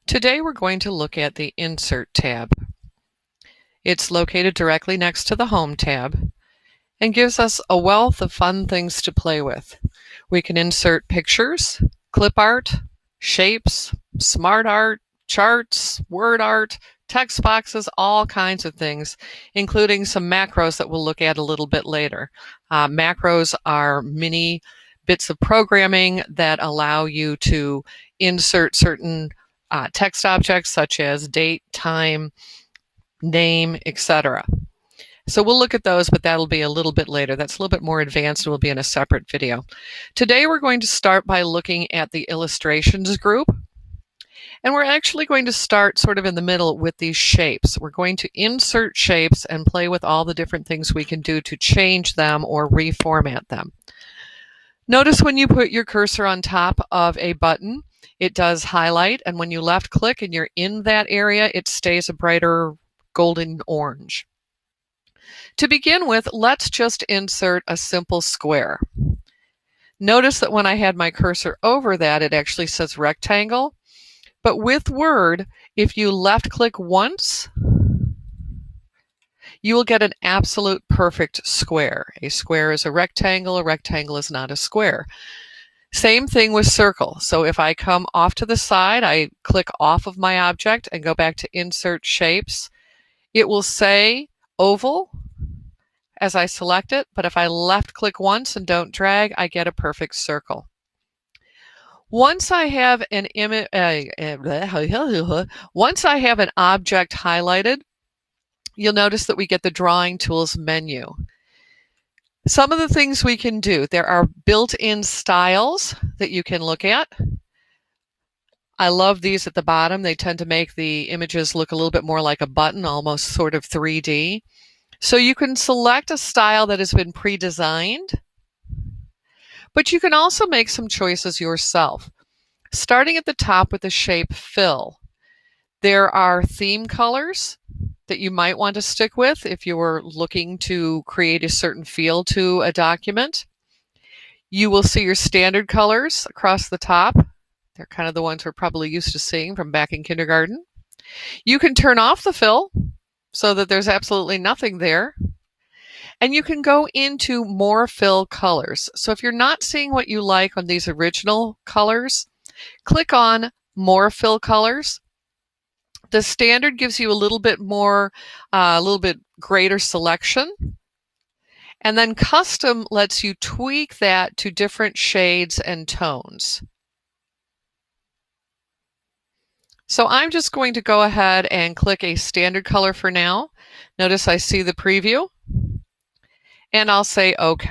Today we're going to look at the Insert tab. It's located directly next to the Home tab and gives us a wealth of fun things to play with. We can insert pictures, clip art, shapes, smart art, charts, word art, text boxes, all kinds of things, including some macros that we'll look at a little bit later. Macros are mini bits of programming that allow you to insert certain text objects such as date, time, name, etc. So we'll look at those, but that'll be a little bit later. That's a little bit more advanced and will be in a separate video. Today we're going to start by looking at the illustrations group. And we're actually going to start sort of in the middle with these shapes. We're going to insert shapes and play with all the different things we can do to change them or reformat them. Notice when you put your cursor on top of a button, it does highlight, and when you left click and you're in that area, it stays a brighter golden orange. To begin with, let's just insert a simple square. Notice that when I had my cursor over that, it actually says rectangle. But with Word, if you left click once, you will get an absolute perfect square. A square is a rectangle is not a square. Same thing with circle. So if I come off to the side, I click off of my object and go back to Insert Shapes, it will say oval as I select it, but if I left click once and don't drag, I get a perfect circle. Once I have an once I have an object highlighted, you'll notice that we get the Drawing Tools menu. Some of the things we can do, there are built-in styles that you can look at. I love these at the bottom. They tend to make the images look a little bit more like a button, almost sort of 3D. So you can select a style that has been pre-designed, but you can also make some choices yourself. Starting at the top with the shape fill, there are theme colors that you might want to stick with if you were looking to create a certain feel to a document. You will see your standard colors across the top. They're kind of the ones we're probably used to seeing from back in kindergarten. You can turn off the fill so that there's absolutely nothing there. And you can go into more fill colors. So if you're not seeing what you like on these original colors, click on more fill colors. The standard gives you a little bit more, a little bit greater selection. And then custom lets you tweak that to different shades and tones. So I'm just going to go ahead and click a standard color for now. Notice I see the preview, and I'll say OK.